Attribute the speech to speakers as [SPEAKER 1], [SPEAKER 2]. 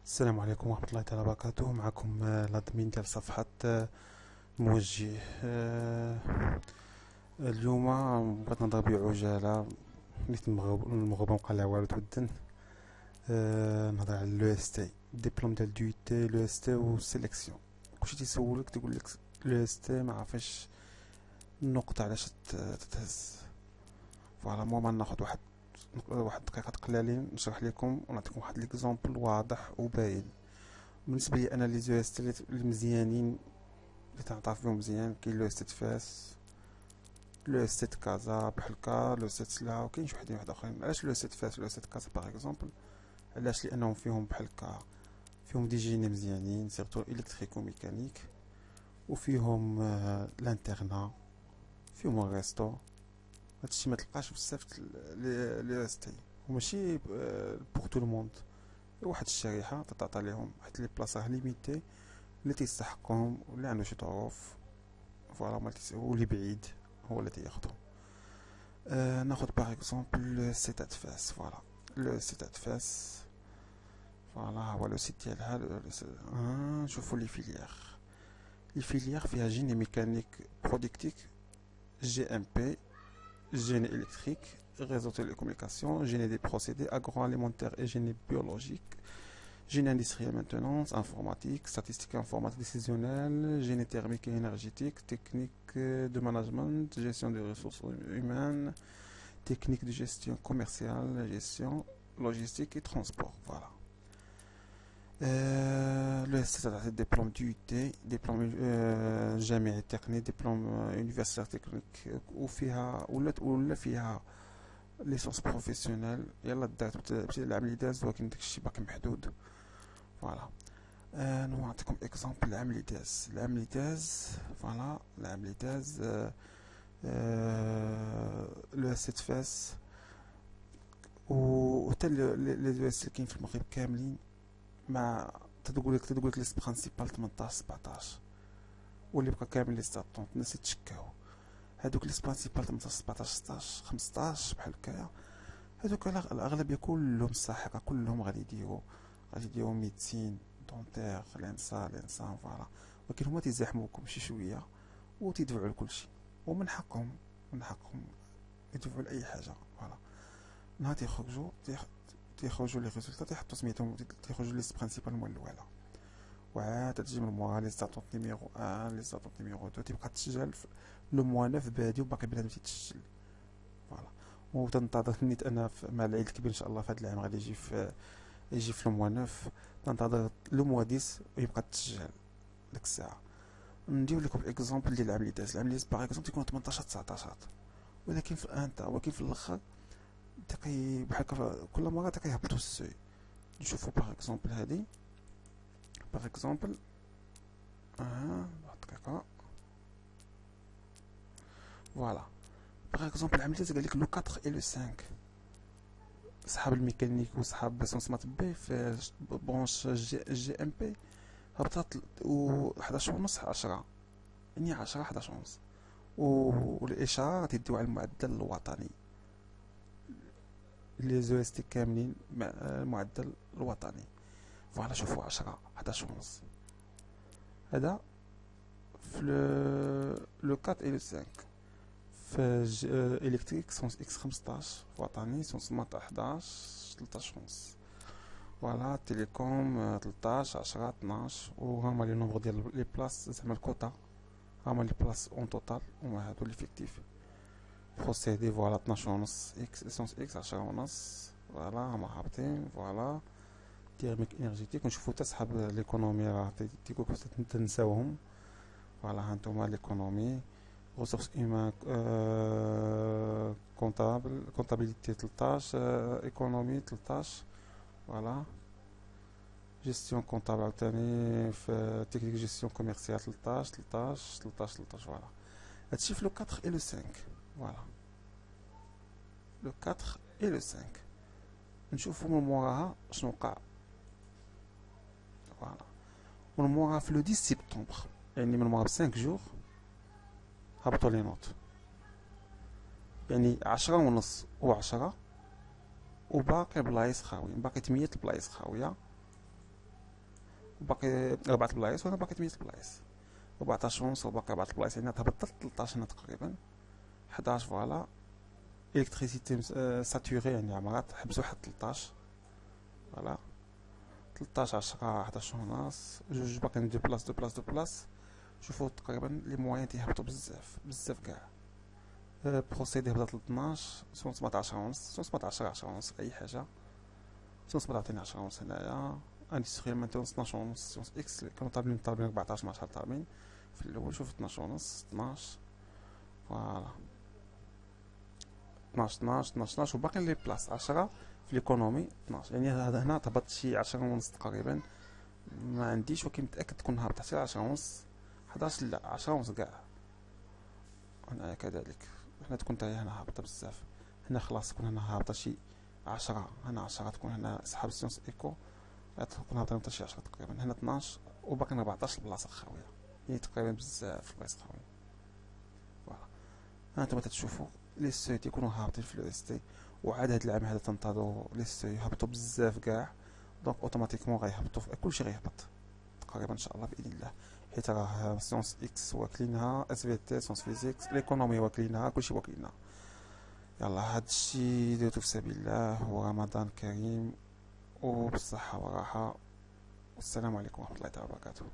[SPEAKER 1] السلام عليكم ورحمة الله تعالى وبركاته. معكم الادمين ديال صفحة موجه. اليوم بغيت نهضر بعجالة نيت المغربة مبقى لها والو تودن. نهضر على لو اس تي، الدبلوم ديال دو تي، لو اس تي والسيليكسيون. كلشي تيسولك تقول لك لو اس تي ما عرفاش النقطة علاش تتهز. فوالا المهم ناخد واحد دقيقة قلالين نشرح لكم ونعطيكم واحد ليكزومبل واضح وباين. بالنسبه لي انا لي زو اس تي المزيانين اللي تنعرف فيهم مزيان كاين لو اس تي فاس، لو اس تي كازا بحال لو اس تي سلا، وكاين شي وحدين اخرين. علاش لو اس تي فاس لو اس تي كازا باغ اكزومبل؟ علاش؟ لانهم فيهم بحال فيهم دي جيني مزيانين سيرتو الكتريك وميكانيك، وفيهم لانترنا، فيهم الريستو. هادشي ما تلقاش بزاف لي اس تي، وماشي بوغ تو الموند. واحد الشريحه تعطى لهم حيت لي بلاصه ليميتي اللي تيستحقهم واللي عنده شي ظروف. فوالا واللي بعيد هو اللي تياخدهم. ناخد باغ اكزومبل لو سي تاع فاس. فوالا لو سي تاع فاس، فوالا هو لو سيت ديالها. نشوفو لي فيليير فيها جيني ميكانيك برودكتيك، جي ام بي، génie électrique, réseau de télécommunications, génie des procédés agroalimentaires et génie biologique, génie industriel maintenance, informatique, statistique informatique décisionnelle, génie thermique et énergétique, technique de management, gestion des ressources humaines, technique de gestion commerciale, gestion logistique et transport. Voilà. Le ST diplôme d'UT، diplôme جامعي تقني، diplôme universitaire technique، ولا فيها ليسونس بروفيسيونيل. يلا دات بتي العملي داز، ولكن داكشي باقي محدود. فوالا. نعطيكم اكزامبل العملي داز. فوالا العملي داز لو اس فاس و حتى لي دو اس اللي كاين في المغرب كاملين. مع تقولك ليست برانسيبال 18 17، واللي بقى كامل لي ستاتون الناس يتشكاو. هادوك ليست برانسيبال 18 17 16 15 بحال هكايا، هادوك الاغلبيه كلهم الساحقه، كلهم غادي يديروا ميديسين دونتير لانسان. فوالا. ولكن هما تيزاحموكم شي شويه وتيدفعوا لكلشي، ومن حقهم يدفعوا لاي حاجه. فوالا. نهار تيخرجوا لي ريزولطا، تيحطوا سميتهم، تيخرجوا ليست برانسيبال هما الاولى، وعاد تجي من موراها لي ستاتوت نيميرو 1 لي ستاتوت نيميرو 2، تيبقى تسجل لو موا 9 بادي وباقي بنادم تيتسجل. فوالا. وتنتظر نيت انا مع العيد الكبير ان شاء الله في هذا العام غادي يجي في لو موا 9، تنتظر لو موا 10 ويبقى تسجل ديك الساعه. ندير لكم اكزومبل ديال العام اللي داز باغ اكزومبل تيكون 18 19، ولكن في الاخر بحال كل مره كيهبطوا السوي. نشوفوا باغ اكزومبل هادي، باغ اكزومبل واحد دقيقه. فوالا باغ اكزومبل عملت قال لك لو 4 اي لو 5، صحاب الميكانيك وصحاب سونسمات بي في برونش جي ام بي هبطت و 11 ونص 10، يعني 10 11 ونص. والاشاره تديو على المعدل الوطني، لي زو اس تي كاملين مع المعدل الوطني. فوالا شوفوا 10 11 ونص، هذا في لو 4 اي لو 5. في الكتريك سونس اكس 15 وطني، سونس مات 11 13 ونص. فوالا تيليكوم 13 10 12. وهما لي نومبر ديال لي بلاص، زعما الكوطا، هما لي بلاص اون توتال، وما هادو ليفيكتيف. بروسيدي فوالا 12 ونص، اكس سونس اكس 10 ونص. فوالا هما هابطين. فوالا تيرميك انرجيتيك. ونشوفو حتى صحاب ليكونومي راه تيقولك تنساوهم. فوالا هانتوما ليكونومي، ressources humaines, comptabilité 13, économie 13. Voilà. Gestion comptable عاوتاني في technique gestion commerciale 13. Voilà. هادشي في لو 4 et le 5. Voilà. لو 4 et le 5. نشوفو من موراها شنو وقع. فوالا. من موراها في لو 10 سبتمبر، يعني من موراها ب 5 جور هبطوا لي نوت، يعني 10 ونص و10، وباقي بلايص خاويين، باقي 8 البلايص خاويه. باقي 4 البلايص وانا باقي 8 البلايص. 14 ونص وباقي 4 البلايص، يعني تهبط حتى 13 هنا تقريبا. 11 فوالا. الكتريسيتي ساتوري، يعني عمرات حبسو حتى 13. فوالا 13 10 11 ونص، جوج باقيين دو بلاص دو بلاص دو بلاص. شوفوا تقريبا لي موان تيهبطوا بزاف بزاف كاع. بروسيدي هبطت ل 12، سون 17 ونص، سون 17 10 ونص اي حاجه. سون 17 10 ونص هنايا. اندستريال مانتونس 12 ونص، سون اكس كانوا طالبين 14 مع شحال طالبين في الاول. شوف 12 ونص 12 فوالا 12 12 12 12 وباقي لي بلاص 10 في ليكونومي 12. يعني هذا هنا تهبط شي 10 ونص تقريبا، ما عنديش ولكن متاكد تكون هابطه حتى 10 ونص 11 لا 10 ونص كاع. هنايا كذلك هنا تكون تاهي هنا هابطه بزاف. هنا خلاص تكون هنا هابطه شي 10، هنا 10 تكون هنا سحاب سيونس ايكو تكون هابطه حتى شي 10 تقريبا. هنا 12 وباقي 14 بلاصه خاويه، يعني تقريبا بزاف البلايص خاويه. فوالا هانتوما تتشوفوا لي سوي تيكونوا هابطين في لو اس تي، وعاد هاد العام هذا تنتظروا لي سوي يهبطوا بزاف كاع. دونك اوتوماتيكمون غيهبطوا كلشي غيهبط تقريبا ان شاء الله باذن الله، حيت راه سيونس اكس واكلينها، اس في تي سيونس فيزيكس، ليكونومي واكلينها، كلشي واكلينها. يلا هادشي درتو في سبيل الله، ورمضان كريم وبالصحة والراحة، والسلام عليكم ورحمة الله تعالى وبركاته.